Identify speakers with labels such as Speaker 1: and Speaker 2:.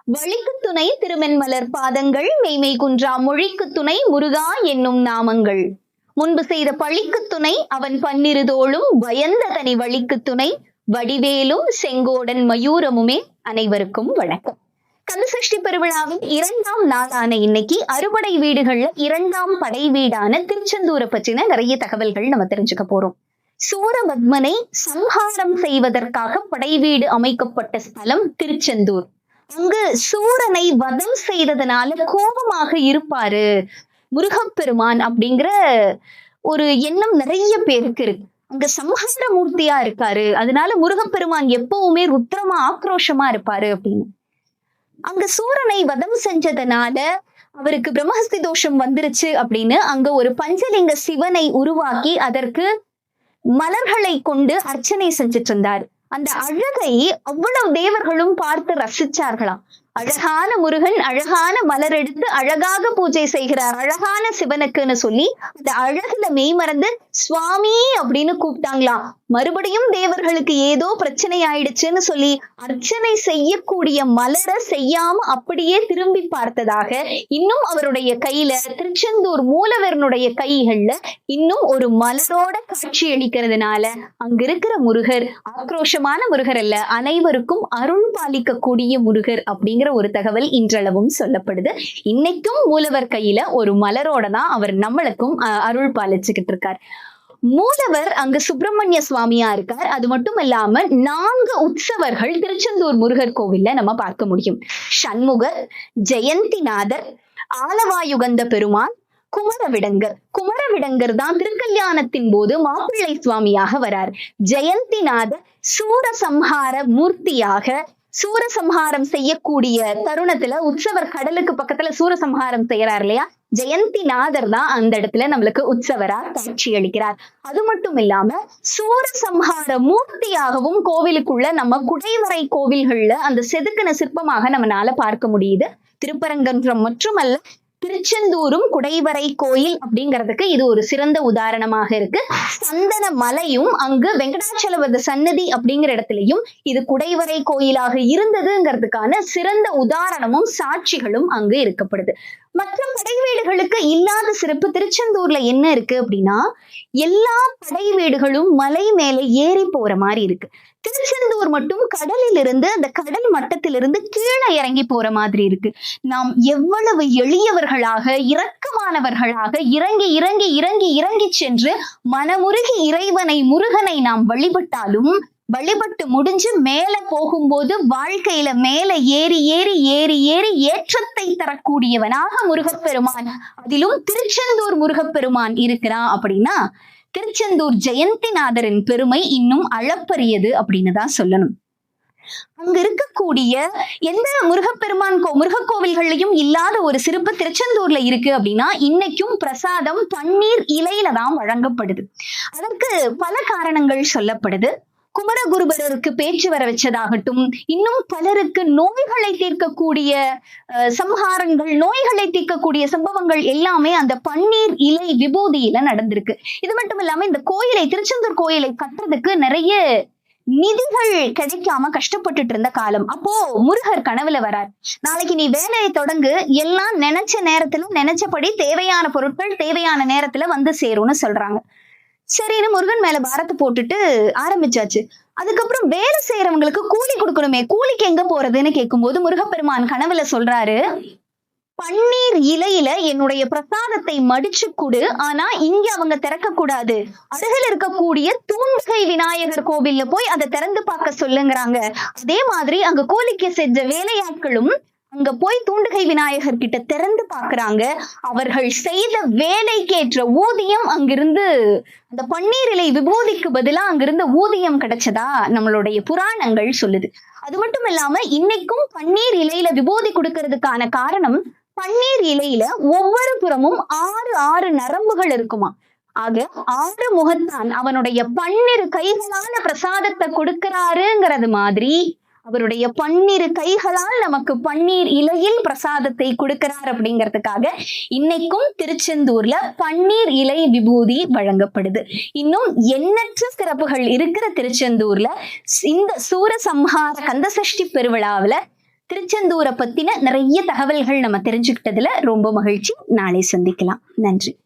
Speaker 1: வழிக்கு துணை திருமென்மலர் பாதங்கள், மெய்மை குன்றா மொழிக்கு துணை முருகா என்னும் நாமங்கள். முன்பு செய்த பழிக்கு துணை அவன் பன்னிருதோளும், பயந்த தனி வழிக்கு துணை வடிவேலும் செங்கோடன் மயூரமுமே. அனைவருக்கும் வணக்கம். கந்தசஷ்டி பெருவிழாவின் 2ஆம் நாளான இன்னைக்கு அறுபடை வீடுகள்ல 2ஆம் படை வீடான திருச்செந்தூரை பற்றின நிறைய தகவல்கள் நம்ம தெரிஞ்சுக்க போறோம். சூரபத்மனை சம்ஹாரம் செய்வதற்காக படை வீடு அமைக்கப்பட்ட ஸ்தலம் திருச்செந்தூர். அங்கு சூரனை வதம் செய்ததனால கோபமாக இருப்பாரு முருகப்பெருமான் அப்படிங்கிற ஒரு எண்ணம் நிறைய பேருக்கு இருக்கு. அங்க சம்ஹார மூர்த்தியா இருக்காரு, அதனால முருகப்பெருமான் எப்பவுமே ருத்ரமா ஆக்ரோஷமா இருப்பாரு அப்படின்னு. அங்க சூரனை வதம் செஞ்சதுனால அவருக்கு பிரம்மஹஸ்தி தோஷம் வந்துருச்சு அப்படின்னு அங்க ஒரு பஞ்சலிங்க சிவனை உருவாக்கி அதற்கு மலர்களை கொண்டு அர்ச்சனை செஞ்சுட்டு இருந்தார். அந்த அழகை அவ்வளவு தேவர்களும் பார்த்து ரசிச்சார்களாம். அழகான முருகன் அழகான மலர் எடுத்து அழகாக பூஜை செய்கிறார் அழகான சிவனுக்குன்னு சொல்லி அந்த அழகுல மெய்மறந்து சுவாமி அப்படின்னு கூப்பிட்டாங்களாம். மறுபடியும் தேவர்களுக்கு ஏதோ பிரச்சனை ஆயிடுச்சுன்னு சொல்லி அர்ச்சனை செய்யக்கூடிய மலரை செய்யாம அப்படியே திரும்பி பார்த்ததாக இன்னும் அவருடைய கையில திருச்செந்தூர் மூலவரனுடைய கைகள்ல இன்னும் ஒரு மலரோட காட்சி அளிக்கிறதுனால அங்க இருக்கிற முருகர் ஆக்ரோஷமான முருகர் அல்ல, அனைவருக்கும் அருள் பாலிக்கக்கூடிய முருகர் அப்படிங்கிற ஒரு தகவல் இன்றளவும் சொல்லப்படுது. இன்னைக்கும் மூலவர் கையில ஒரு மலரோட தான் அவர் நம்மளுக்கும் அருள் பாலிச்சுக்கிட்டு இருக்கார். மூலவர் அங்கு சுப்பிரமணிய சுவாமியா இருக்கார். அது மட்டும் இல்லாம 4 உற்சவர்கள் திருச்செந்தூர் முருகர் கோவில்ல நம்ம பார்க்க முடியும். சண்முகர், ஜெயந்திநாதர், ஆலவாயுகந்த பெருமான், குமரவிடங்கர். குமரவிடங்கர் தான் திருக்கல்யாணத்தின் போது மாப்பிள்ளை சுவாமியாக வரார். ஜெயந்திநாதர் சூரசம்ஹார மூர்த்தியாக சூரசம்ஹாரம் செய்யக்கூடிய தருணத்துல உற்சவர் கடலுக்கு பக்கத்துல சூரசம்ஹாரம் செய்யறார் இல்லையா, ஜெயந்திநாதர் தான் அந்த இடத்துல நம்மளுக்கு உற்சவரா காட்சி அளிக்கிறார். அது மட்டும் இல்லாம சூரசம்ஹார மூர்த்தியாகவும் கோவிலுக்குள்ள நம்ம குடைவரை கோவில்கள்ல அந்த செதுக்கின சிற்பமாக நம்மளால பார்க்க முடியுது. திருப்பரங்குன்றம் மட்டுமல்ல, திருச்செந்தூரும் குடைவரை கோயில் அப்படிங்கிறதுக்கு இது ஒரு சிறந்த உதாரணமாக இருக்கு. சந்தன மலையும் அங்கு வெங்கடாச்சலபதி சன்னதி அப்படிங்கிற இடத்துலயும் இது குடைவரை கோயிலாக இருந்ததுங்கிறதுக்கான சிறந்த உதாரணமும் சாட்சிகளும் அங்கு இருக்கப்படுது. மற்ற படை வீடுகளுக்கு இல்லாத சிறப்பு திருச்செந்தூர்ல என்ன இருக்கு அப்படின்னா, எல்லா படை வீடுகளும் மலை மேல ஏறி போற மாதிரி இருக்கு. திருச்செந்தூர் மட்டும் கடலில் இருந்து அந்த கடல் மட்டத்திலிருந்து கீழே இறங்கி போற மாதிரி இருக்கு. நாம் எவ்வளவு எளியவர்களாக இரக்கமானவர்களாக இறங்கி இறங்கி இறங்கி இறங்கி சென்று மனமுருகி இறைவனை முருகனை நாம் வழிபட்டு முடிஞ்சு மேல போகும்போது வாழ்க்கையில மேல ஏறி ஏறி ஏறி ஏறி ஏற்றத்தை தரக்கூடியவனாக முருகப்பெருமான், அதிலும் திருச்செந்தூர் முருகப்பெருமான் இருக்கிறான் அப்படின்னா திருச்செந்தூர் ஜெயந்திநாதரின் பெருமை இன்னும் அளப்பரியது அப்படின்னு தான் சொல்லணும். அங்க இருக்கக்கூடிய எந்த முருகப்பெருமான் முருகக் கோவில்கள்லயும் இல்லாத ஒரு சிறப்பு திருச்செந்தூர்ல இருக்கு அப்படின்னா, இன்னைக்கும் பிரசாதம் பன்னீர் இலையில தான் வழங்கப்படுது. அதற்கு பல காரணங்கள் சொல்லப்படுது. குமரகுருபரருக்கு பேச்சு வர வச்சதாகட்டும், இன்னும் பலருக்கு நோய்களை தீர்க்கக்கூடிய சம்ஹாரங்கள், நோய்களை தீர்க்கக்கூடிய சம்பவங்கள் எல்லாமே அந்த பன்னீர் இலை விபூதியில நடந்திருக்கு. இது மட்டும் இல்லாம இந்த கோயிலை, திருச்செந்தூர் கோயிலை கட்டுறதுக்கு நிறைய நிதிகள் கிடைக்காம கஷ்டப்பட்டுட்டு இருந்த காலம். அப்போ முருகர் கனவுல வரார். நாளைக்கு நீ வேலையை தொடங்கு, எல்லாம் நினைச்ச நேரத்துல நினைச்சபடி தேவையான பொருட்கள் தேவையான நேரத்துல வந்து சேரும்னு சொல்றாங்க. சரின்னு முருகன் மேல பாரத்தை போட்டுட்டு ஆரம்பிச்சாச்சு. அதுக்கப்புறம் வேலை செய்யறவங்களுக்கு கூலி கொடுக்கணுமே, கூலிக்கு எங்க போறதுன்னு கேட்கும்போது முருகப்பெருமான் கனவுல சொல்றாரு, பன்னீர் இலையில என்னுடைய பிரசாதத்தை மடிச்சு கொடு, ஆனா இங்க அவங்க திறக்க கூடாது, அருகில் இருக்கக்கூடிய தூண்டுகை விநாயகர் கோவில்ல போய் அதை திறந்து பார்க்க சொல்லுங்கிறாங்க. அதே மாதிரி அங்க கூலிக்கு செஞ்ச வேலையாட்களும் அங்க போய் தூண்டுகை விநாயகர் கிட்ட திறந்து பாக்குறாங்க. அவர்கள் செய்த வேலைக்கேற்ற ஊதியம் அங்கிருந்து அந்த பன்னீர் இலை விபூதிக்கு பதிலா அங்கிருந்த ஊதியம் கிடைச்சதா நம்மளுடைய புராணங்கள் சொல்லுது. அது மட்டும் இல்லாம இன்னைக்கும் பன்னீர் இலையில விபூதி கொடுக்கறதுக்கான காரணம், பன்னீர் இலையில ஒவ்வொரு புறமும் 6 நரம்புகள் இருக்குமா. ஆக 6 முகத்தான் அவனுடைய 12 கைகளால பிரசாதத்தை கொடுக்கிறாருங்கிறது மாதிரி அவருடைய 12 கைகளால் நமக்கு பன்னீர் இலையில் பிரசாதத்தை கொடுக்கிறார் அப்படிங்கிறதுக்காக இன்னைக்கும் திருச்செந்தூர்ல பன்னீர் இலை விபூதி வழங்கப்படுது. இன்னும் எண்ணற்ற சிறப்புகள் இருக்கிற திருச்செந்தூர்ல இந்த சூரசம்ஹார கந்தசஷ்டி பெருவிழாவில திருச்செந்தூரை பத்தின நிறைய தகவல்கள் நம்ம தெரிஞ்சுக்கிட்டதுல ரொம்ப மகிழ்ச்சி. நாளை சந்திக்கலாம். நன்றி.